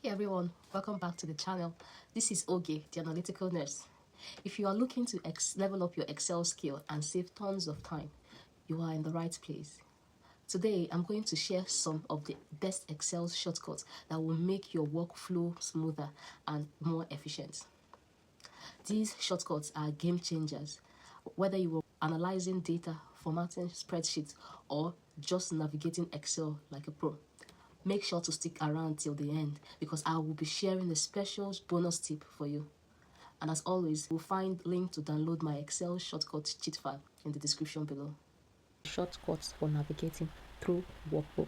Hey everyone, welcome back to the channel. This is Oge, the analytical nurse. If you are looking to level up your Excel skill and save tons of time, you are in the right place. Today, I'm going to share some of the best Excel shortcuts that will make your workflow smoother and more efficient. These shortcuts are game changers, whether you are analyzing data, formatting spreadsheets, or just navigating Excel like a pro. Make sure to stick around till the end because I will be sharing a special bonus tip for you. And as always, you'll find link to download my Excel shortcut cheat file in the description below. Shortcuts for navigating through Workbook.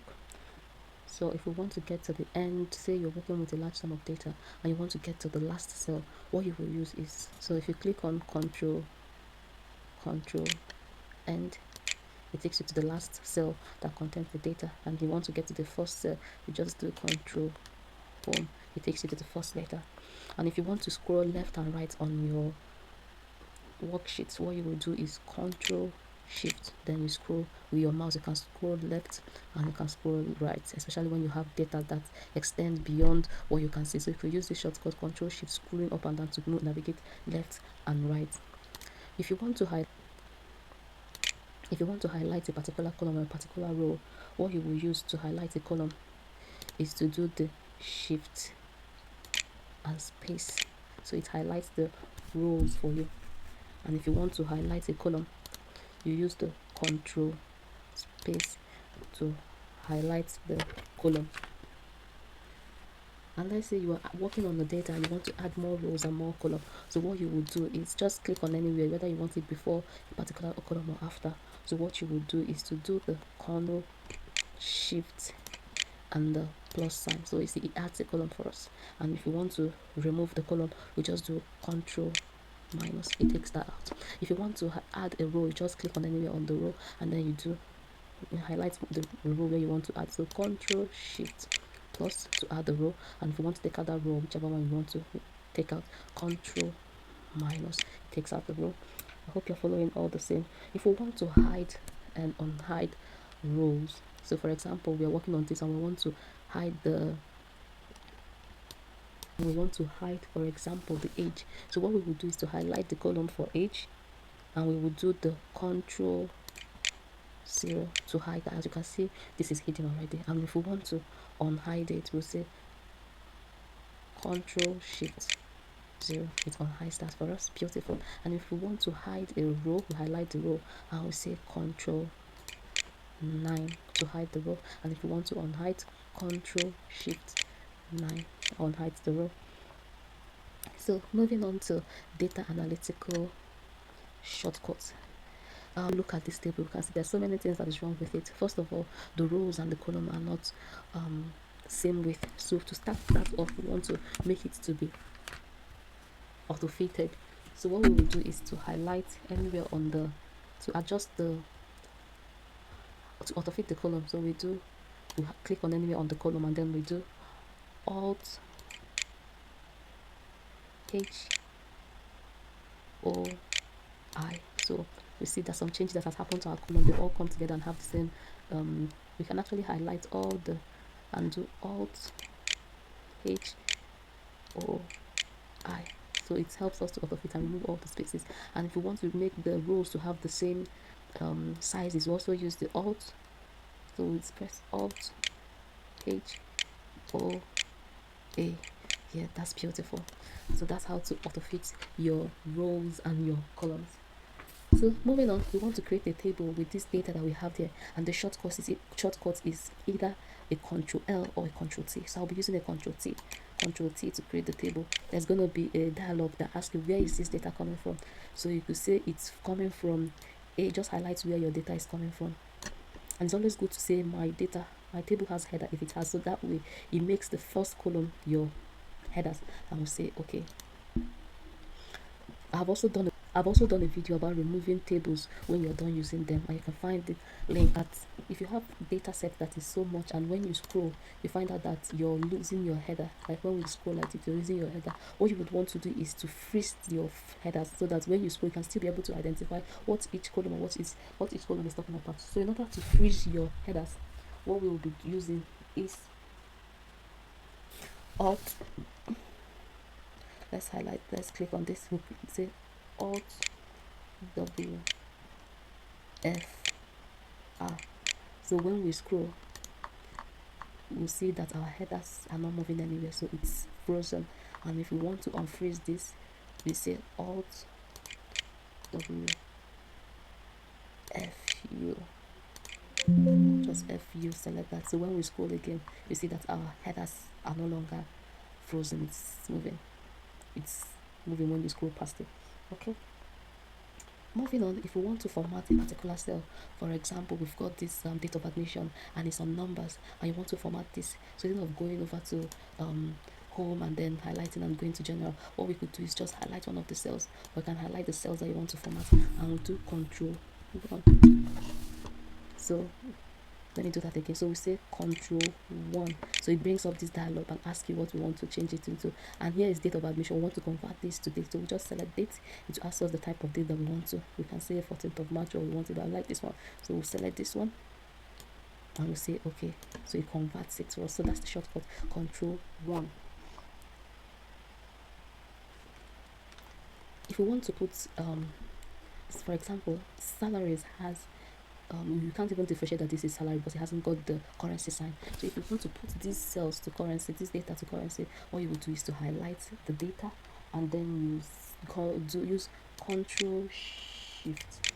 So if you want to get to the end, say you're working with a large sum of data and you want to get to the last cell, what you will use is, so if you click on Control End, it takes you to the last cell that contains the data, and you want to get to the first cell, you just do Control Home. It takes you to the first letter. And if you want to scroll left and right on your worksheets, what you will do is Control Shift, then you scroll with your mouse. You can scroll left and you can scroll right, especially when you have data that extends beyond what you can see. So if you use the shortcut Control Shift, scrolling up and down to navigate left and right. If you want to highlight a particular column or a particular row, what you will use to highlight a column is to do the Shift and space, so it highlights the rows for you. And if you want to highlight a column, you use the Control space to highlight the column. And let's say you are working on the data and you want to add more rows and more columns. So what you will do is just click on anywhere, whether you want it before a particular column or after. So what you will do is to do the Control Shift and the plus sign. So you see it adds a column for us. And if you want to remove the column, we just do Control minus, it takes that out. If you want to add a row, you just click on anywhere on the row and then you highlight the row where you want to add. So Control Shift plus to add the row, and if you want to take out that row, whichever one you want to take out, Control minus, it takes out the row. I hope you're following all the same. If we want to hide and unhide rows, so for example, we are working on this and we want to hide for example, the age. So what we will do is to highlight the column for age, and we will do the Control 0 to hide that. As you can see, this is hidden already. And if we want to unhide it, we'll say Control Shift 0. It unhides that for us. Beautiful. And if we want to hide a row, we highlight the row and we say Control 9 to hide the row. And if we want to unhide, Control Shift 9 unhides the row. So moving on to data analytical shortcuts. Look at this table. You can see there's so many things that is wrong with it. First of all, the rows and the column are not same width. So to start that off, we want to make it to be auto-fitted. So what we will do is to highlight anywhere on to auto-fit the column. So we click on anywhere on the column and then we do Alt H O I. So we see that some changes that has happened to our column, they all come together and have the same. We can actually highlight all and do Alt H O I. So it helps us to auto-fit and remove all the spaces. And if we want to make the rows to have the same sizes, we also use the Alt. So we press Alt H O A. Yeah, that's beautiful. So that's how to auto-fit your rows and your columns. So moving on, we want to create a table with this data that we have there, and the shortcut is either a Control L or a Control T. So I'll be using a Control T to create the table. There's going to be a dialog that asks you, where is this data coming from? So you could say it's coming from A. Just highlight where your data is coming from. And it's always good to say my table has header if it has, so that way it makes the first column your headers. And we'll say okay. I've also done a video about removing tables when you're done using them, and you can find the link. That if you have data set that is so much, and when you scroll you find out that you're losing your header, like when we scroll like it, you're losing your header, what you would want to do is to freeze your headers so that when you scroll you can still be able to identify what each column or what each column is talking about. So in order to freeze your headers, what we will be using is Alt, let's highlight, let's click on this, we'll say Alt W F R. So when we scroll, we'll see that our headers are not moving anywhere, so it's frozen. And if we want to unfreeze this, we say Alt W F U, just FU, select that. So when we scroll again, you see that our headers are no longer frozen, it's moving when you scroll past it. Okay, moving on, if we want to format a particular cell, for example, we've got this date of admission and it's on numbers, and you want to format this, so instead of going over to home and then highlighting and going to general, what we could do is just highlight one of the cells, or you can highlight the cells that you want to format, and we'll do Control 1. So let me do that again. So we say Control 1. So it brings up this dialog and asks you what we want to change it into. And here is date of admission. We want to convert this to date. So we just select date. It asks us the type of date that we want to. We can say 14th of March, or we want it, but I like this one. So we'll select this one and we'll say okay. So it converts it to us. So that's the shortcut, Control 1. If we want to put for example, salaries has you can't even differentiate that this is salary because it hasn't got the currency sign. So if you want to put these cells to currency, this data to currency, what you will do is to highlight the data and then use Control Shift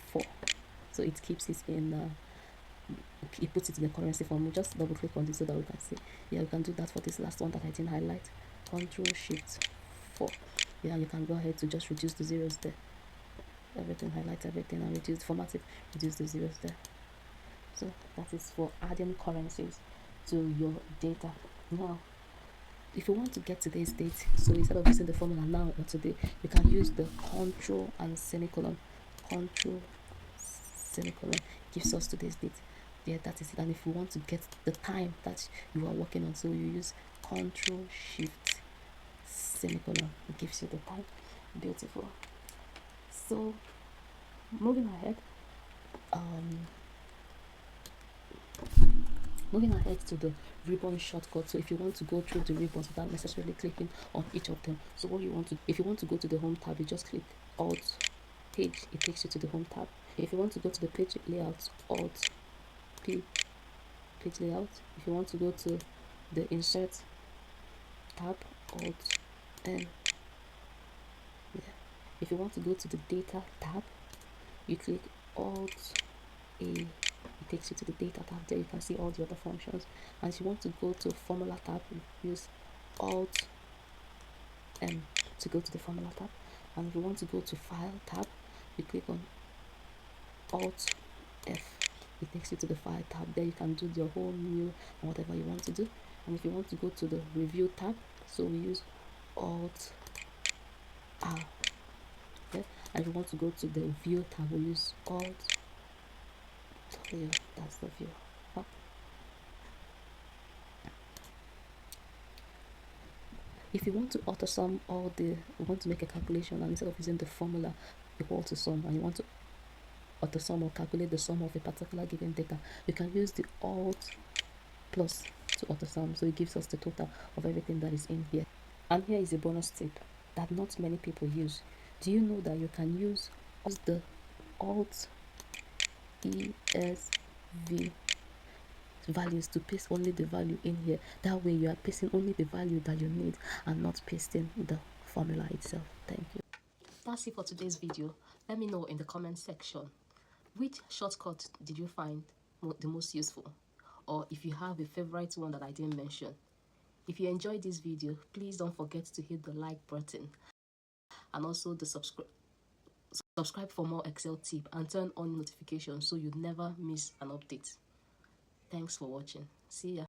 4. So it keeps it in it puts it in the currency form. We just double click on this so that we can see. Yeah, we can do that for this last one that I didn't highlight. Control Shift 4. Yeah, you can go ahead to just reduce the zeros there. Everything, highlight everything and reduce, format it, reduce the zeros there. So that is for adding currencies to your data. Now if you want to get today's date, so instead of using the formula now or today, you can use the control and semicolon. Control semicolon gives us today's date. Yeah, that is it. And if you want to get the time that you are working on, so you use Control Shift semicolon, it gives you the time. Beautiful. So moving ahead, to the ribbon shortcut. So if you want to go through the ribbons without necessarily clicking on each of them, so what you want to, if you want to go to the home tab, you just click Alt Page, it takes you to the home tab. If you want to go to the page layout, Alt P, page layout. If you want to go to the insert tab, Alt N. Yeah. If you want to go to the data tab, you click Alt A, it takes you to the data tab. There you can see all the other functions. And if you want to go to formula tab, you use Alt M to go to the formula tab. And if you want to go to file tab, you click on Alt F, it takes you to the file tab. There you can do your whole new and whatever you want to do. And if you want to go to the review tab, so we use Alt R. Okay? And if you want to go to the view tab, we use Alt W, that's the view. If you want to auto sum all the, you want to make a calculation, and instead of using the formula equal to sum, and you want to auto sum or calculate the sum of a particular given data, you can use the Alt plus to auto sum. So it gives us the total of everything that is in here. And here is a bonus tip that not many people use. Do you know that you can use the Alt ESV values to paste only the value in here? That way you are pasting only the value that you need and not pasting the formula itself. Thank you. That's it for today's video. Let me know in the comment section, which shortcut did you find the most useful, or if you have a favorite one that I didn't mention. If you enjoyed this video, please don't forget to hit the like button and also the subscribe for more Excel tip, and turn on notifications so you never miss an update. Thanks for watching. See ya.